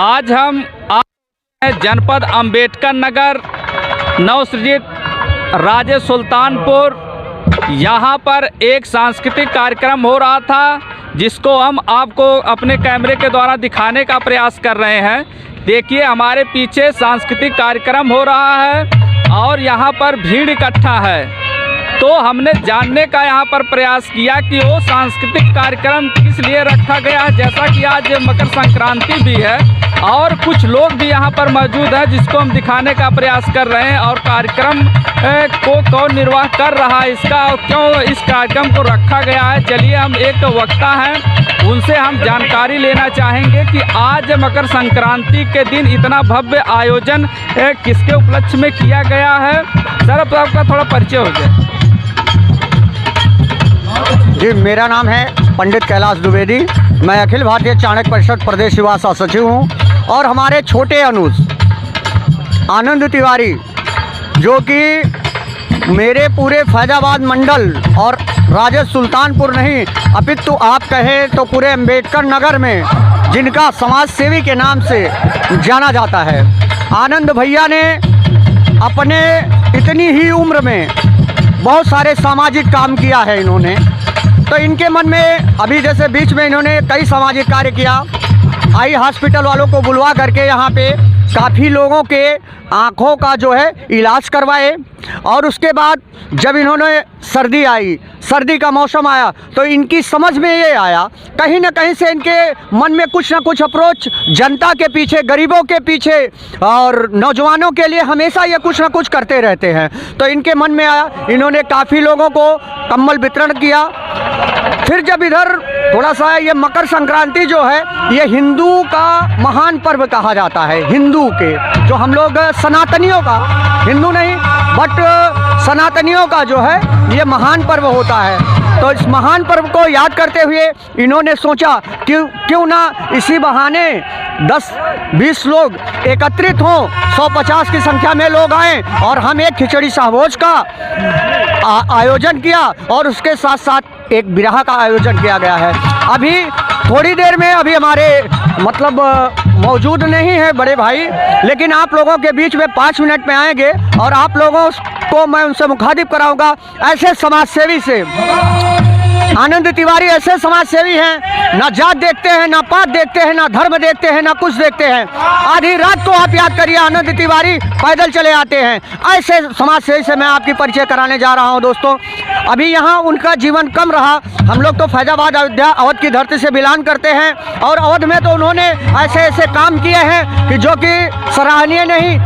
आज हम जनपद अंबेडकर नगर नवसृजित राज्य सुल्तानपुर, यहाँ पर एक सांस्कृतिक कार्यक्रम हो रहा था जिसको हम आपको अपने कैमरे के द्वारा दिखाने का प्रयास कर रहे हैं। देखिए हमारे पीछे सांस्कृतिक कार्यक्रम हो रहा है और यहाँ पर भीड़ इकट्ठा है। तो हमने जानने का यहाँ पर प्रयास किया कि वो सांस्कृतिक कार्यक्रम किस लिए रखा गया है। जैसा कि आज मकर संक्रांति भी है और कुछ लोग भी यहाँ पर मौजूद हैं जिसको हम दिखाने का प्रयास कर रहे हैं और कार्यक्रम को कौन निर्वाह कर रहा है, इसका और क्यों इस कार्यक्रम को रखा गया है। चलिए हम एक वक्ता हैं, उनसे हम जानकारी लेना चाहेंगे कि आज मकर संक्रांति के दिन इतना भव्य आयोजन किसके उपलक्ष्य में किया गया है। सर अब आपका थोड़ा परिचय हो जाए। जी, मेरा नाम है पंडित कैलाश द्विवेदी। मैं अखिल भारतीय चाणक्य परिषद प्रदेश युवा सचिव हूँ और हमारे छोटे अनुज आनंद तिवारी, जो कि मेरे पूरे फैजाबाद मंडल और राज्य सुल्तानपुर नहीं अपितु आप कहें तो पूरे अंबेडकर नगर में जिनका समाज सेवी के नाम से जाना जाता है, आनंद भैया ने अपने इतनी ही उम्र में बहुत सारे सामाजिक काम किया है इन्होंने। तो इनके मन में अभी जैसे बीच में इन्होंने कई सामाजिक कार्य किया। आई हॉस्पिटल वालों को बुलवा करके यहाँ पे काफ़ी लोगों के आँखों का जो है इलाज करवाए और उसके बाद जब इन्होंने सर्दी आई, सर्दी का मौसम आया तो इनकी समझ में ये आया, कहीं ना कहीं से इनके मन में कुछ ना कुछ अप्रोच जनता के पीछे, गरीबों के पीछे और नौजवानों के लिए हमेशा ये कुछ ना कुछ करते रहते हैं। तो इनके मन में आया, इन्होंने काफ़ी लोगों को कंबल वितरण किया। फिर जब इधर थोड़ा सा ये मकर संक्रांति जो है ये हिंदू का महान पर्व कहा जाता है, हिंदू के जो हम लोग सनातनियों का, हिंदू नहीं बट सनातनियों का जो है ये महान पर्व होता है। तो इस महान पर्व को याद करते हुए इन्होंने सोचा कि क्यों ना इसी बहाने 10-20 लोग एकत्रित हों, 150 की संख्या में लोग आएँ और हम एक खिचड़ी सहभोज का आयोजन किया और उसके साथ साथ एक बिरहा का आयोजन किया गया है। अभी थोड़ी देर में अभी हमारे मतलब मौजूद नहीं है बड़े भाई, लेकिन आप लोगों के बीच में 5 मिनट में आएंगे और आप लोगों को मैं उनसे मुखातिब कराऊंगा। ऐसे समाज सेवी से आनंद तिवारी ऐसे समाज सेवी हैं, ना जात देखते हैं, ना पात देखते हैं, ना धर्म देखते हैं, ना कुछ देखते हैं। आधी रात को आप याद करिए आनंद तिवारी पैदल चले आते हैं। ऐसे समाज सेवी से मैं आपकी परिचय कराने जा रहा हूं दोस्तों। अभी यहाँ उनका जीवन कम रहा। हम लोग तो फैजाबाद अयोध्या अवध की धरती से बिलोंग करते हैं और अवध में तो उन्होंने ऐसे ऐसे काम किए हैं कि जो कि सराहनीय नहीं,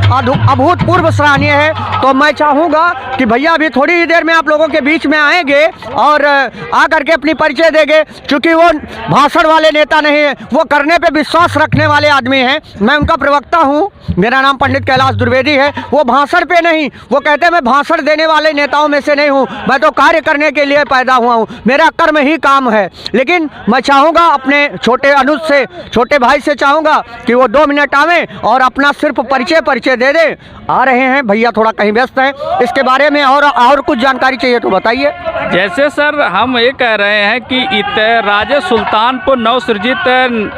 अभूतपूर्व सराहनीय है। तो मैं चाहूँगा कि भैया अभी थोड़ी ही देर में आप लोगों के बीच में आएंगे और आकर के अपनी परिचय देंगे, क्योंकि वो भाषण वाले नेता नहीं है, वो करने पे विश्वास रखने वाले आदमी हैं। मैं उनका प्रवक्ता हूँ, मेरा नाम पंडित कैलाश द्विवेदी है। वो भाषण पे नहीं, वो कहते हैं मैं भाषण देने वाले नेताओं में से नहीं हूँ, मैं तो कार्य करने के लिए पैदा हुआ हूँ, मेरा कर्म ही काम है। लेकिन मैं चाहूँगा अपने छोटे अनुज से, छोटे भाई से चाहूँगा कि वो 2 मिनट आवें और अपना सिर्फ परिचय दे दें। आ रहे हैं भैया, थोड़ा कहीं व्यस्त हैं, इसके बारे में और कुछ जानकारी चाहिए तो बताइए। जैसे सर हम ये कह रहे हैं कि राज्य सुल्तानपुर नवसृजित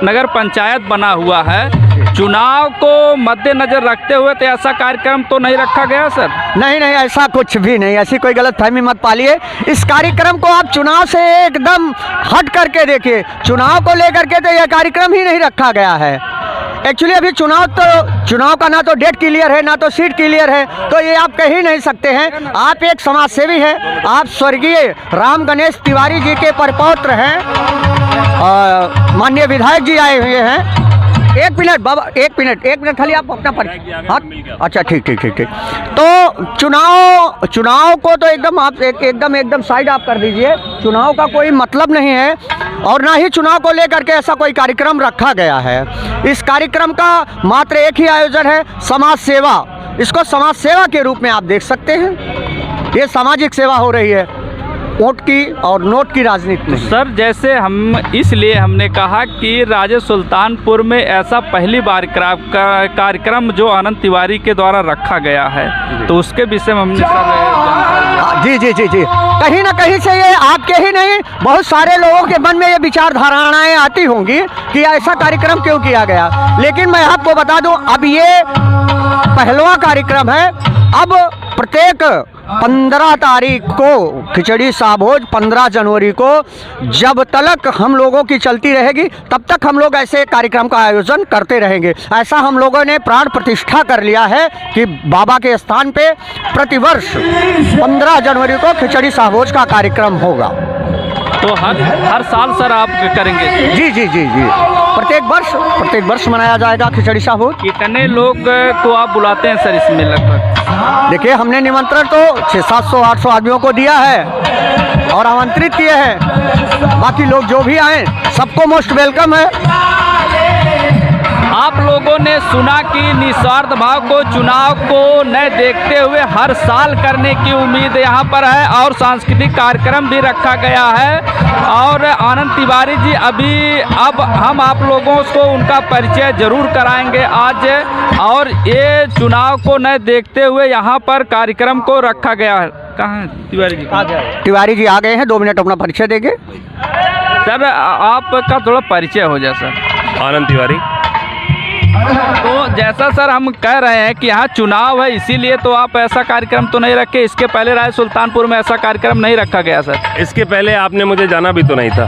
नगर पंचायत बना हुआ है, चुनाव को मद्देनजर रखते हुए तो ऐसा कार्यक्रम तो नहीं रखा गया सर? नहीं, ऐसा कुछ भी नहीं, ऐसी कोई गलतफहमी मत पालिए। इस कार्यक्रम को आप चुनाव से एकदम हट करके देखिए। चुनाव को लेकर के तो यह कार्यक्रम ही नहीं रखा गया है। एक्चुअली अभी चुनाव का ना तो डेट क्लियर है, ना तो सीट क्लियर है, तो ये आप कह ही नहीं सकते हैं। आप एक समाज सेवी हैं, आप स्वर्गीय राम गणेश तिवारी जी के परपौत्र हैं, माननीय विधायक जी आए हुए हैं। एक मिनट बाबा, एक मिनट खाली आप अपना परिचय। हाँ अच्छा, ठीक। तो चुनाव को तो एकदम आप एकदम साइड आप कर दीजिए। चुनाव का कोई मतलब नहीं है और ना ही चुनाव को लेकर के ऐसा कोई कार्यक्रम रखा गया है। इस कार्यक्रम का मात्र एक ही आयोजन है, समाज सेवा। इसको समाज सेवा के रूप में आप देख सकते हैं, ये सामाजिक सेवा हो रही है। वोट की और नोट की राजनीति नहीं। सर जैसे इसलिए हमने कहा कि राजे सुल्तानपुर में ऐसा पहली बार कार्यक्रम जो आनंद तिवारी के द्वारा रखा गया है, तो उसके विषय में हमने सर जी जी जी जी कहीं ना कहीं से ये आपके ही नहीं, बहुत सारे लोगों के मन में ये विचारधाराएं आती होंगी कि ऐसा कार्यक्रम क्यों किया गया। लेकिन मैं आपको बता दूं, अब ये पहलवा कार्यक्रम है। अब प्रत्येक 15 तारीख को खिचड़ी साभोज, 15 जनवरी को जब तक हम लोगों की चलती रहेगी तब तक हम लोग ऐसे कार्यक्रम का आयोजन करते रहेंगे। ऐसा हम लोगों ने प्राण प्रतिष्ठा कर लिया है कि बाबा के स्थान पे प्रतिवर्ष 15 जनवरी को खिचड़ी साभोज का कार्यक्रम होगा। तो हर साल सर आप करेंगे? जी जी जी जी प्रत्येक वर्ष मनाया जाएगा खिचड़ी साभोज। कितने लोग को आप बुलाते हैं सर इसमें लगभग? देखिए, हमने निमंत्रण तो 600-700-800 आदमियों को दिया है और आमंत्रित किए हैं। बाकी लोग जो भी आए सबको मोस्ट वेलकम है। आप लोगों ने सुना कि निस्वार्थ भाव को, चुनाव को न देखते हुए हर साल करने की उम्मीद यहाँ पर है और सांस्कृतिक कार्यक्रम भी रखा गया है। और आनंद तिवारी जी अब हम आप लोगों को उनका परिचय जरूर कराएंगे आज। और ये चुनाव को न देखते हुए यहाँ पर कार्यक्रम को रखा गया है। कहाँ है तिवारी जी? तिवारी जी आ गए हैं, 2 मिनट अपना परिचय देंगे। सर आपका थोड़ा परिचय हो जाए सर। आनंद तिवारी। तो जैसा सर हम कह रहे हैं कि यहाँ चुनाव है, इसीलिए तो आप ऐसा कार्यक्रम तो नहीं रखे। इसके पहले राजे सुल्तानपुर में ऐसा कार्यक्रम नहीं रखा गया सर। इसके पहले आपने मुझे जाना भी तो नहीं था।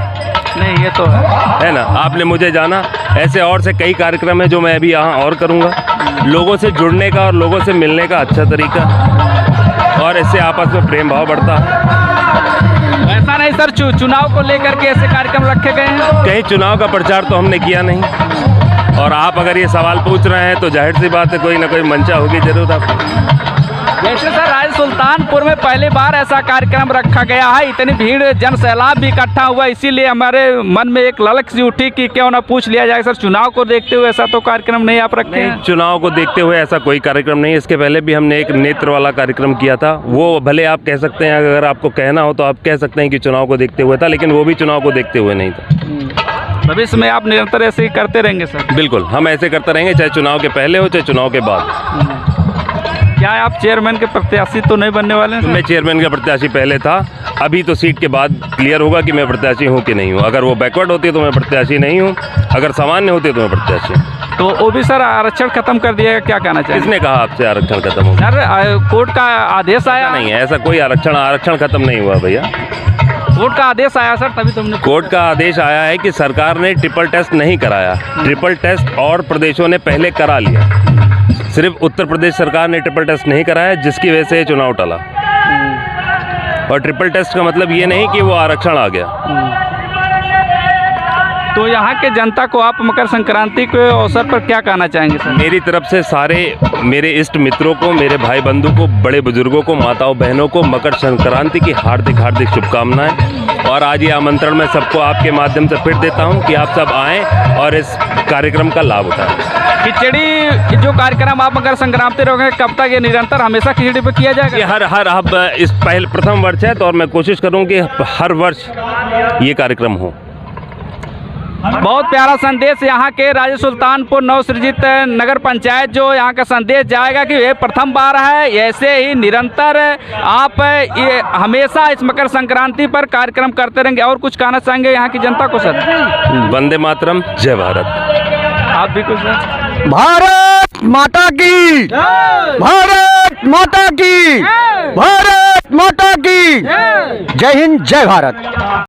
नहीं, ये तो है ना, आपने मुझे जाना। ऐसे और से कई कार्यक्रम है जो मैं अभी यहाँ और करूँगा। लोगों से जुड़ने का और लोगों से मिलने का अच्छा तरीका, और इससे आपस में प्रेम भाव बढ़ता है। ऐसा नहीं सर चुनाव को लेकर के ऐसे कार्यक्रम रखे गए हैं? कहीं चुनाव का प्रचार तो हमने किया नहीं। और आप अगर ये सवाल पूछ रहे हैं तो जाहिर सी बात है कोई ना कोई मंशा होगी जरूर आपको। जैसे सर राजे सुल्तानपुर में पहली बार ऐसा कार्यक्रम रखा गया है, इतनी भीड़ जन सैलाब भी इकट्ठा हुआ, इसीलिए हमारे मन में एक ललक सी उठी कि क्यों ना पूछ लिया जाए। सर चुनाव को देखते हुए ऐसा तो कार्यक्रम नहीं आप रखे हैं? चुनाव को देखते हुए ऐसा कोई कार्यक्रम नहीं। इसके पहले भी हमने एक नेत्र वाला कार्यक्रम किया था। वो भले आप कह सकते हैं, अगर आपको कहना हो तो आप कह सकते हैं कि चुनाव को देखते हुए था, लेकिन वो भी चुनाव को देखते हुए नहीं था। भविष्य में आप निरंतर ऐसे ही करते रहेंगे सर? बिल्कुल, हम ऐसे करते रहेंगे, चाहे चुनाव के पहले हो चाहे चुनाव के बाद। क्या आप चेयरमैन के प्रत्याशी तो नहीं बनने वाले हैं? मैं चेयरमैन का प्रत्याशी पहले था। अभी तो सीट के बाद क्लियर होगा कि मैं प्रत्याशी हूँ कि नहीं हूँ। अगर वो बैकवर्ड होती है तो मैं प्रत्याशी नहीं हूँ, अगर सामान्य होती है तो मैं प्रत्याशी हूँ। तो वो भी सर आरक्षण खत्म कर दिया, क्या कहना चाहिए? किसने कहा आपसे आरक्षण खत्म हो? सर कोर्ट का आदेश आया नहीं है, ऐसा कोई आरक्षण खत्म नहीं हुआ भैया। कोर्ट का आदेश आया सर, तभी तुमने। कोर्ट का आदेश आया है कि सरकार ने ट्रिपल टेस्ट नहीं कराया। ट्रिपल टेस्ट और प्रदेशों ने पहले करा लिया, सिर्फ उत्तर प्रदेश सरकार ने ट्रिपल टेस्ट नहीं कराया, जिसकी वजह से चुनाव टला। और ट्रिपल टेस्ट का मतलब ये नहीं कि वो आरक्षण आ गया। तो यहाँ के जनता को आप मकर संक्रांति के अवसर पर क्या कहना चाहेंगे सर? मेरी तरफ से सारे मेरे इष्ट मित्रों को, मेरे भाई बंधु को, बड़े बुजुर्गों को, माताओं बहनों को मकर संक्रांति की हार्दिक शुभकामनाएं। और आज ये आमंत्रण मैं सबको आपके माध्यम से फिर देता हूं कि आप सब आएं और इस कार्यक्रम का लाभ उठाएं। खिचड़ी जो कार्यक्रम आप मकर संक्रांति रहोगे, कब तक ये निरंतर हमेशा खिचड़ी पे किया जाएगा? ये हर अब इस प्रथम वर्ष है, तो और मैं कोशिश करूँ कि हर वर्ष ये कार्यक्रम हो। बहुत प्यारा संदेश यहाँ के राजे सुल्तानपुर नवसृजित नगर पंचायत जो यहाँ का संदेश जाएगा कि ये प्रथम बार है। ऐसे ही निरंतर आप ये हमेशा इस मकर संक्रांति पर कार्यक्रम करते रहेंगे। और कुछ कहना चाहेंगे यहाँ की जनता को सर? वंदे मातरम, जय भारत। आप भी कुछ सर? भारत माता की, भारत माता की, भारत माता की, जय हिंद, जय भारत।